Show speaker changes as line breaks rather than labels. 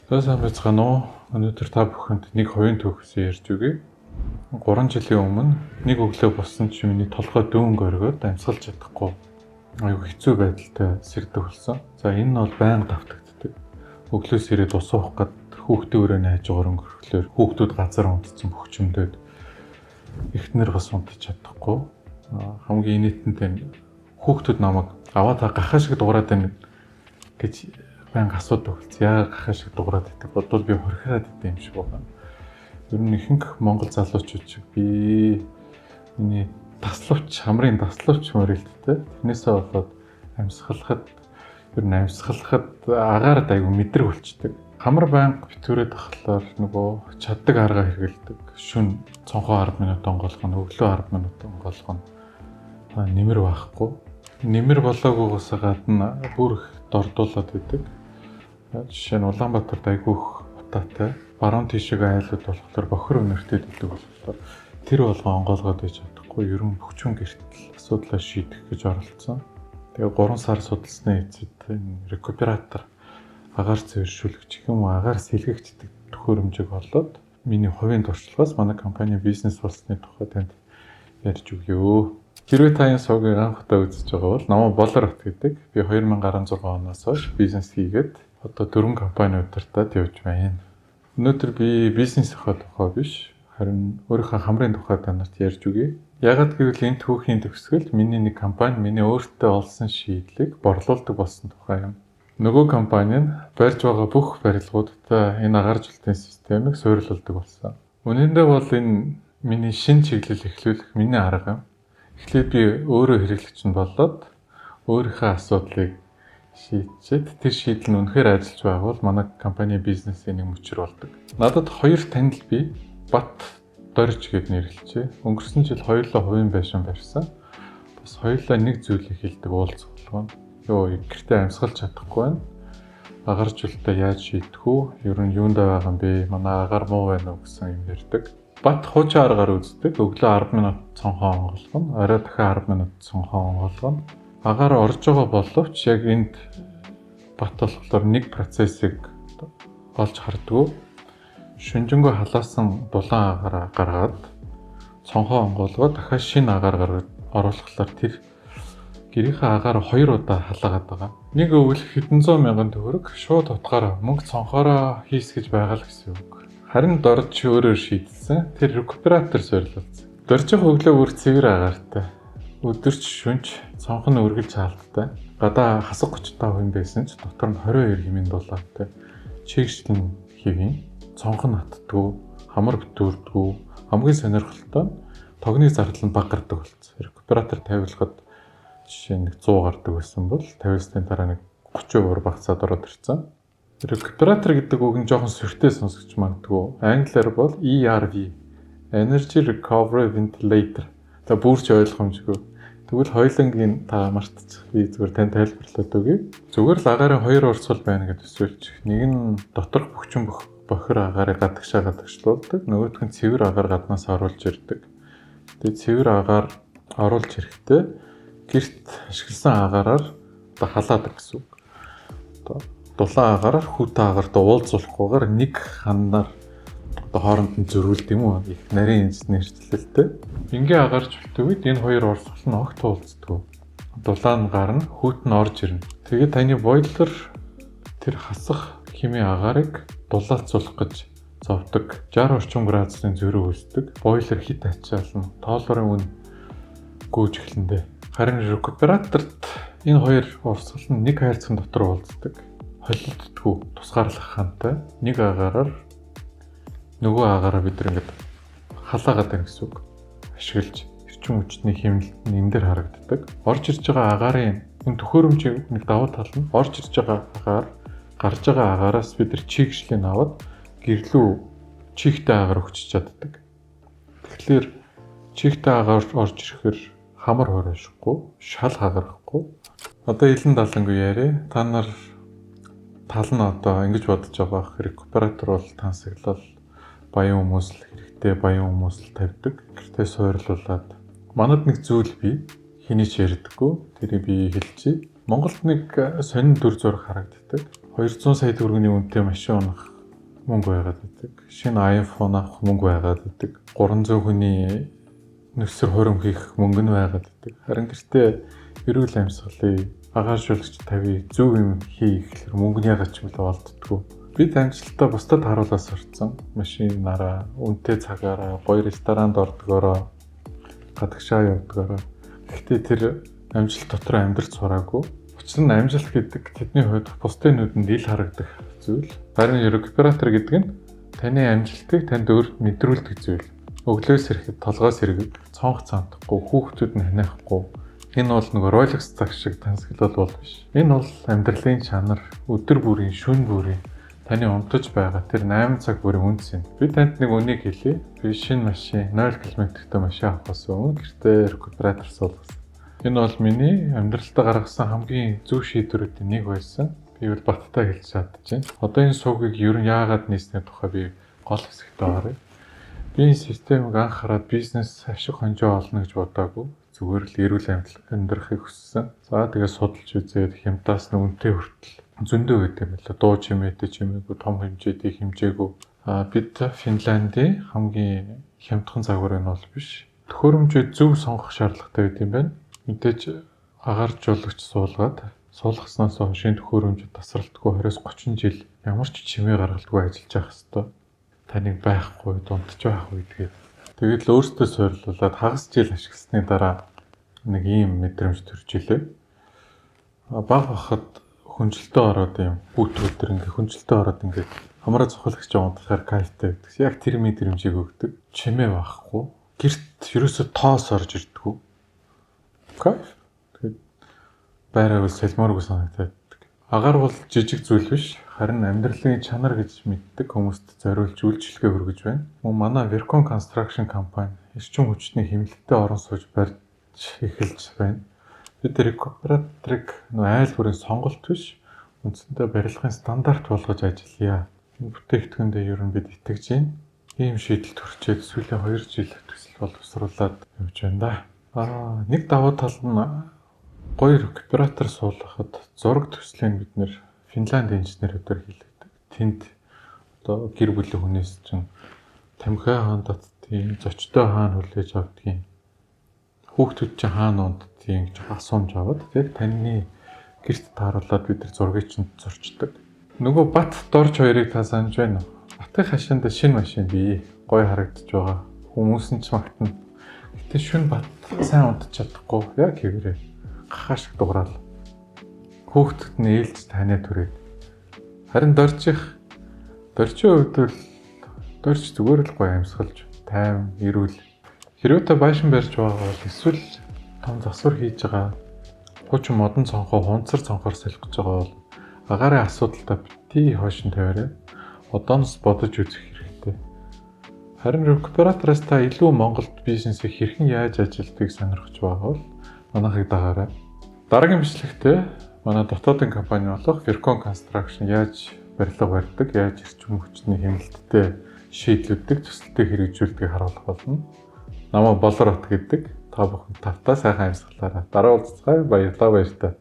Сайн байцгаана уу? Өнөөдөр та бүхэнд нэг хувийн төвхөсөө ярьж өгье. 3 жилийн өмнө нэг өглөө болсон чи миний толгой дүүнг оргиод амьсгалж чадахгүй. Аюу хэцүү байдалтай сэрдэг болсон. За энэ нь бол байнга давтагддаг. Өглөөс ирээд ус уух гээд хүүхдийн өрөөний хажуугаар өнгөрөхлөөр хүүхдүүд газар унтцсан бөхчмдөд эхнэр бас унтаж чадахгүй. Хамгийн инээдтэй хүүхдүүд намайг аваа та гахаа шиг дуурайд байна гэж байнга асуудаг болсон. Яагаад гахаа шиг дуурайд байдаг бодвол би хорхираад идэв юм шиг байна. Ер нь ихэнх монгол залуучууд шиг би миний таславч, хамрын таславч мөрөлдтэй. Тэрнээсээ болоод амьсгалахад агаард айгу мэдрэг болчдөг. Хамар байнга битүүрээд тахлаар нөгөө чаддаг арга хэрэгэлдэг. Шүн цонхоо 10 минут онгойлгоно, өглөө 10 минут онгойлгоно. Нэмэр байхгүй. Нэмэр болоогоос гадна бүр их дордуулаад байдаг. Жишээ нь Улаанбаатарт айгүйх утаатай. Баруун тишээ айлууд болохоор бохир өнөртэй гэдэг болохоор тэр болгоо онгойлгоод байж чадахгүй. Ер нь бүхчүүн гэртэл асуудлаа шийдэх гэж оролцсон. Тэгээ 3 сар судалсны эцэд энэ рекуператор агаар цэвэршүүлэгч юм уу агаар сэлгэгчдэг төхөөрөмжийг олоод миний хувийн туршлагаас манай компани бизнес болсны тухай танд ярьж өгье. Хэрвээ та энэ сувгийг анх удаа үзэж байгаа бол намайг Болор Бат гэдэг. Би 2016 оноос хойш бизнес хийгээд одоо 4 компани удирдаад явж байна. Өнөөдөр би бизнесийнхаа тухай биш, харин өөрийнхөө хамрын тухай танарт ярьж өгье. Яагаад гэвэл энэ түүхийн төгсгөл миний нэг компани миний өөртөө олсон шийдлийг борлуулдаг болсон тухай юм. Нөгөө компани нь барьж байгаа бүх барилгуудад энэ агааржуулалтын системийг суурилуулдаг болсон. Үнэндээ бол энэ миний шинэ чиглэл эхлүүлэх миний арга юм. Эхлээд би өөрөө хэрэглэгч нь болоод өөрийнхөө асуудлыг шийдчихэд тэр шийдэл нь үнэхээр ажиллаж байвал манай компани бизнесийн нэг мөчр болдог. Надад 2 танил би Бат Дорж гэд нэрлэлчээ. Өнгөрсөн жил хоёулаа хувийн байшин барьсан. Бас хоёулаа нэг зүйлийг хэлдэг уулзах болгоно. Гэртээ амьсгалж чадахгүй байна. Агааржуулалтаа яаж шийдэх үү? Ер нь юунд байгаа юм бэ? Манай агаар муу байна уу гэсэн юм ярьдаг. Бат хуучин аргаар үздэг. Өглөө 10 минут цонхоо онгойлгоно. Орой дахин 10 минут цонхоо онгойлгоно. Агаар орж байгаа боловч яг энд бат болохоор нэг процессыг олж харддаг. Шүнжэнгөө халаасан дулаан агаараа гаргаад цонхоо онгойлгоод дахиад шинэ агаар оруулахлаар тэр гэрийнхээ агаараа 2 удаа халаагаад байгаа. Нэг өвөл хэдэн зуун мянган төгрөг шууд утгаараа мөнгө цонхоороо хийсгэж байгаа л гэсэн үг. Харин Дорж өөрөөр шийдсэн. Тэр рекуператор суурилуулсан. Доржих өглөө бүр цэвэр агаартай. Өдөрч шүнж цонхон өргөлж хаалттай. Гадаа хасаг 35% байсан ч дотор нь 22 хэмээн дулаантай. Чигшлэн хэвэн, цонхон хатдаггүй, хамар битүүрдэггүй. Хамгийн сонирхолтой нь тогны зардал нь бага гардаг болсон. Рекуператор тавилахад жишээ нь 100 гардаг байсан бол 50-ны дараа нэг 30% багцаад ороод ирсэн. Рекуператор гэдэг үг нь жоохон сүртэй сонсогч магадгүй. Англиар бол ERV, Energy Recovery Ventilator. Та бүрч ойлгомжгүй. Тэгвэл хоёулангийн та мартчих. Би зүгээр тань тайлбарлаад өгье. Зүгээр л агарын 2 урсгал байна гэж төсөөлж. Нэг нь доторх бөхчөн бохир агаарыг гадагшлуулдаг. Нөгөөх нь цэвэр агаар гаднаас оруулж ирдэг. Тэгээд цэвэр агаар оруулж ирэхдээ гэрт ашигласан агаараар халаадаг гэсэн үг. Дулаан агаараар хүүтэн агаарт уулзуулахгүйгээр нэг ханаар хооронд нь зөрүүлдэг юм уу? Их нарийн нэрчлэлтэй. Ингийн агааржуулт үед энэ хоёр урсгал нь огт уулздаг. Дулаан гарна, хүүтэн орж ирнэ. Тэгээд таны бойлер тэр хасах химийн агаарыг дулаалцуулах гэж зовдөг. 60 орчим градусын зөрүү үүсдэг. Бойлер хит ачаална. Тоолорын үн гүйж эхлэндээ. Харин рекуператорт энэ хоёр урсгал нь нэг хайрцаг дотор уулздаг. Холилддаггүй, тусгаарлах хантай. Нэг агаараар нөгөө агаараа бид ингээд халаагаад байна гэсэн үг. Ашиглаж эрчим хүчний хэмнэлт нь энэ дээр харагддаг. Орж ирж байгаа агаарын энэ төхөөрөмжийн нэг давуу тал нь орж ирж байгаа агаар гарж байгаа агаараас бид нар чигшлийг аваад гэрлүү чихтэй агаар өгч чаддаг. Тэгэхээр чихтэй агаар орж ирэхээр хамар хоришгүй, шал хагарахгүй. Одоо илэн далангүй яриа. Та нар тал нь одоо ингэж бодож байгаа рекуператор бол тансаглал баян хүмүүс л хэрэгтэй, баян хүмүүс л тавьдаг. Гэртээ суурилуулад. Манад нэг зүйл бий. Хэний ч ярьдаггүй. Тэрийг би хэлчихье. Монголд нэг сонин төр зураг харагддаг. 200 сая төгрөгийн үнэтэй машин унах мөнгө байгаад байдаг. Шинэ iPhone авах мөнгө байгаад байдаг. 300 хүний нөхсөр хурим хийх мөнгө нь байгаад байдаг. Харин гэртээ эрүүл амьсгалын агааржуулагч тавь зөв юм хийх гэхээр мөнгө ягаад ч юм бол олддгоо. Бид амжилтаа бусдад харуулаас сурцсан. Машинаараа, үнэтэй цагаараа, гоё ресторанд ордгоороо, гадагшаа явдгоороо. Гэхдээ тэр амжилт дотор амьдрал сураагүй. Учир нь амжилт гэдэг тэдний хувьд бусдын нүдэнд ил харагдах зүйл. Харин рекуператор гэдэг нь таны амжилтыг танд өөрт мэдрүүлдэг зүйл. Өглөөс ирэхэд толгоос иргэг, цонх цантахгүй, хүүхдүүд нь ханиахгүй. Энэ бол нэг Rolex цаг шиг тансаглал бол биш. Энэ бол амьдралын чанар, өдөр бүрийн, шөнө бүрийн таны унтаж байгаа тэр 8 цаг бүрийн үнц юм. Би танд нэг үнийг хэлье. Би шинэ машин 0 км-тэй машин авахаас өмнө гэртээ рекуператор суулгасан. Энэ бол миний амьдралтаа гаргасан хамгийн зөв шийдвэрүүдийн нэг байсан. Би бол баттай хэлж чадчихээн. Одоо энэ суугийг ер нь яагаад нээсний тухай би гол хэсэгтээ оръё. Би энэ системийг анхаарал бизнес ашиг хонжоо олно гэж бодоагүй. Зүгээр л эрүүл амьдрахыг хүссэн. За тэгээ судалж үзээд хямтаас нь үнэтэй хүртэл зөндөө байдаг юм байна. Дуу чимээтэй чимээгүй, том хэмжээтэй хэмжээгүй. Бид Финландийн хамгийн хямдхан загвар нь бол биш. Төхөөрөмжөө зөв сонгох шаардлагатай байт юм байна. Мэдээж агааржуулагч суулгаад суулгаснаас хойш энэ төхөөрөмжөд тасралтгүй 20-30 жил ямар ч чимээ гаргалдаггүй ажиллаж явах хэрэгтэй. Таныг байхгүй, дундаж байх үе тэгээд. Тэгээд л өөртөө суйрлуулад хагас жил ашигласны дараа нэг ийм мэдрэмж төрж илээ. Баг бахад хүнжилтөө ороод юм хүүтрүүдэр ингээ хүнжилтөө ороод ингээ хамраа цохилагч унтахаар кайфтай байдаг. Яг тэр мэдрэмжийг өгдөг. Чимээ байхгүй. Гэрт ерөөсө тоос орж ирдэггүй. Кайф. Тэгээд байраа бол салмааргүй санагдаад. Агаар бол жижиг зүйл биш. Харин амьдралын чанар гэж мэддэг хүмүүст зориулж үйлчлэгээ хүргэж байна. Манай Vercon Construction компани эрчим хүчний хэмнэлттэй орон сууж барьж эхэлж байна. Бид рекуператорыг айл бүрийн сонголт биш, үндсэндээ барилгын стандарт болгож ажиллая. Энэ бүтээгдэхүүндээ ер нь бид итгэж байна. Ийм шийдэл төрчээд сүүлийн 2 жил төсөл боловсруулад явж байна да. Нэг давуу тал нь гоё рекуператор суулгахад зураг төслийг бид нэр Финланд инженерүүдээр хийлгдэг. Тэнд одоо гэр бүлийн хүнээс чинь тамхи ханддгийн, зочтой хаана хүлээж авдгийн, хүүхдүүд чинь хаана унддгийн гэж асуумж аваад тэгээд таны гэрт тааруулаад бид нар зургийг чинь зурчдаг. Нөгөө бат дорж хоёрыг та санаж байна уу? Батын хашаанд шинэ машин бий. Гоё харагдаж байгаа. Хүмүүс нь ч магтана. Гэтэ шүн бат сайн унтаж чадахгүй. Яг хэвээрээ гахаа шиг дуграал. Хүүхдэд нь ээлж таниа түрээд. Харин доржийн хувьд бол дорж зүгээр л гоё амьсгалж, тайван, эрүүл. Хэрвээ та байшин барьж байгаа бол эсвэл том засвар хийж байгаа хуучин модон цонхоо хунцар цонхоор солих гэж байгаа бол агаарын асуудалтай бити хойшин тавиарай. Одооноос бодож үзэх хэрэгтэй. Харин рекуператороос та илүү Монголд бизнесийг хэрхэн яаж ажилтгийг сонирхож байгаа бол манайхыг дагаарай. Дараагийн бичлэгтээ манай дотоодын компани болох Vercon Construction яаж барилга барьдаг, яаж эрчим хүчний хэмнэлттэй шийдлүүдийг төсөлтөд хэрэгжүүлдгийг харуулах болно. Намаа Болор бат гэдэг та бүхэн тавтаа сайхан амьсгалаарай. Дараа уулзцай баярлалаа баяр та.